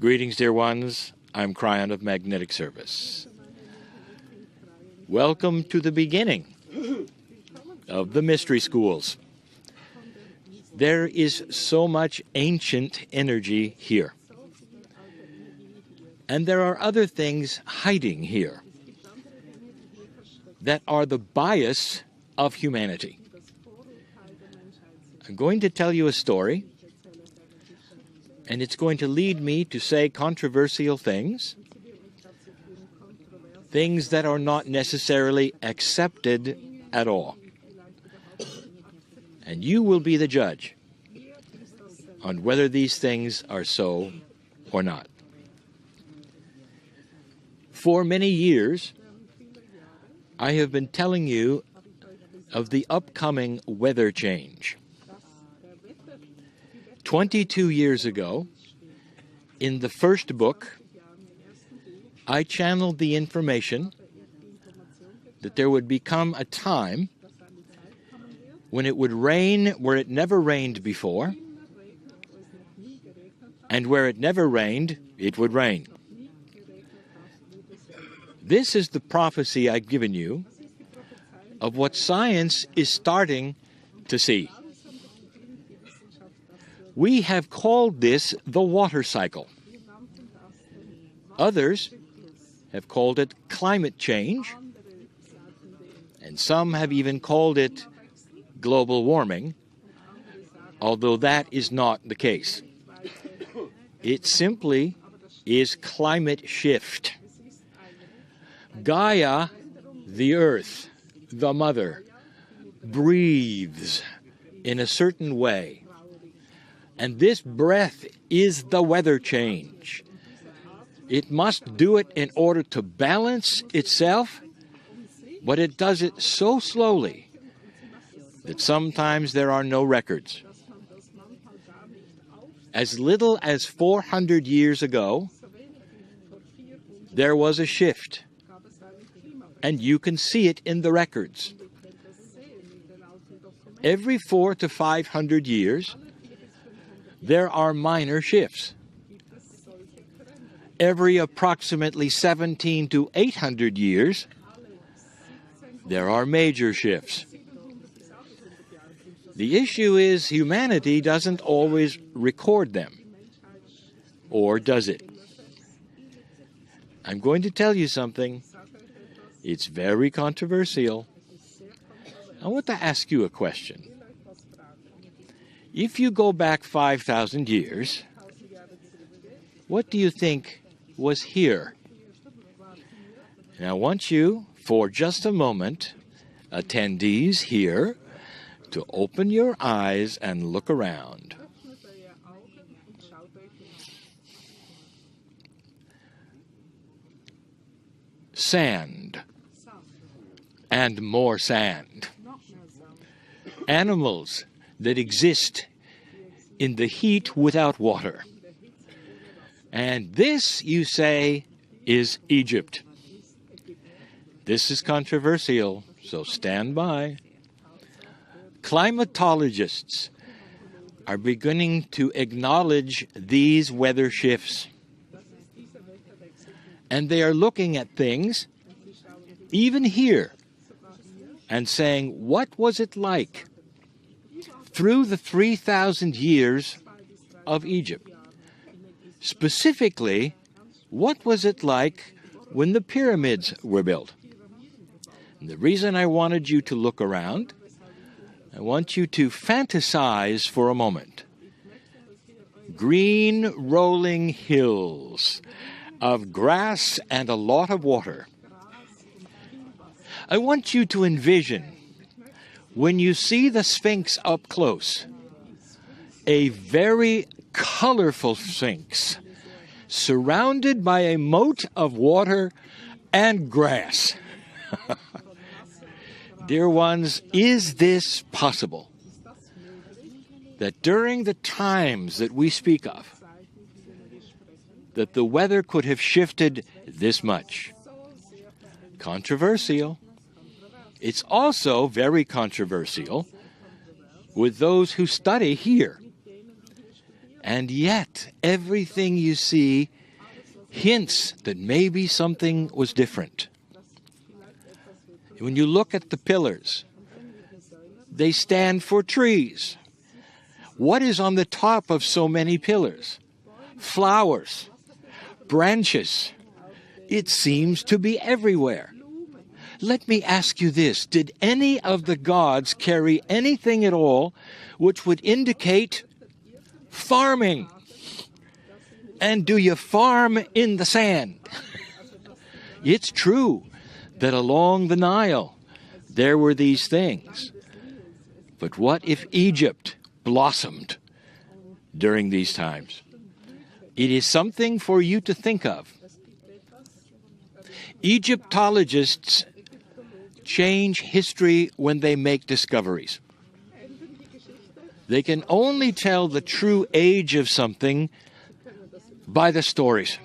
Greetings, dear ones. I'm Cryon of Magnetic Service. Welcome to the beginning of the mystery schools. There is so much ancient energy here. And there are other things hiding here that are the bias of humanity. I'm going to tell you a story, and it's going to lead me to say controversial things, things that are not necessarily accepted at all. And you will be the judge on whether these things are so or not. For many years, I have been telling you of the upcoming weather change. 22 years ago, in the first book, I channeled the information that there would become a time when it would rain where it never rained before, and where it never rained, it would rain. This is the prophecy I've given you of what science is starting to see. We have called this the water cycle. Others have called it climate change, and some have even called it global warming, although that is not the case. It simply is climate shift. Gaia, the earth, the mother, breathes in a certain way. And this breath is the weather change. It must do it in order to balance itself, but it does it so slowly that sometimes there are no records. As little as 400 years ago, there was a shift, and you can see it in the records. Every 400 to 500 years, there are minor shifts. Every approximately 17 to 800 years, there are major shifts. The issue is humanity doesn't always record them. Or does it? I'm going to tell you something. It's very controversial. I want to ask you a question. If you go back 5,000 years, what do you think was here? And I want you, for just a moment, attendees here, to open your eyes and look around. Sand. And more sand. Animals that exist in the heat without water. And this, you say, is Egypt. This is controversial, so stand by. Climatologists are beginning to acknowledge these weather shifts. And they are looking at things, even here, and saying, what was it like through the 3,000 years of Egypt? Specifically, what was it like when the pyramids were built? And the reason I wanted you to look around, I want you to fantasize for a moment. Green rolling hills of grass and a lot of water. I want you to envision, when you see the Sphinx up close, a very colorful Sphinx surrounded by a moat of water and grass. Dear ones, is this possible? That during the times that we speak of, that the weather could have shifted this much? Controversial. It's also very controversial with those who study here And yet, everything you see hints that maybe something was different. When you look at the pillars, they stand for trees. What is on the top of so many pillars? Flowers, branches. It seems to be everywhere. Let me ask you this. Did any of the gods carry anything at all which would indicate farming? And do you farm in the sand? It's true that along the Nile there were these things. But what if Egypt blossomed during these times? It is something for you to think of. Egyptologists change history when they make discoveries. They can only tell the true age of something by the stories.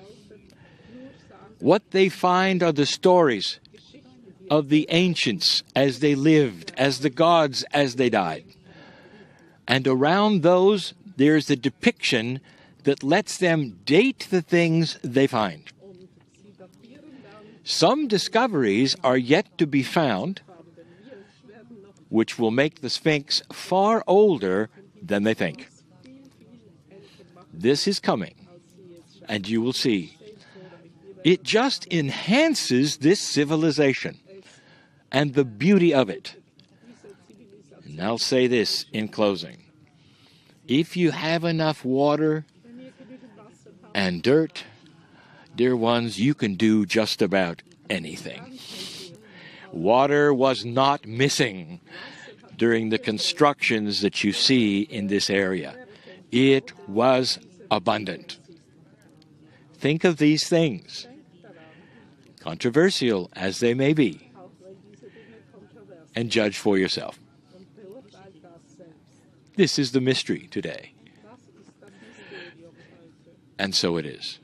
What they find are the stories of the ancients as they lived, as the gods as they died. And around those, there's a depiction that lets them date the things they find. Some discoveries are yet to be found, which will make the Sphinx far older than they think. This is coming, and you will see. It just enhances this civilization and the beauty of it. And I'll say this in closing. If you have enough water and dirt, dear ones, you can do just about anything. Water was not missing during the constructions that you see in this area. It was abundant. Think of these things, controversial as they may be, and judge for yourself. This is the mystery today. And so it is.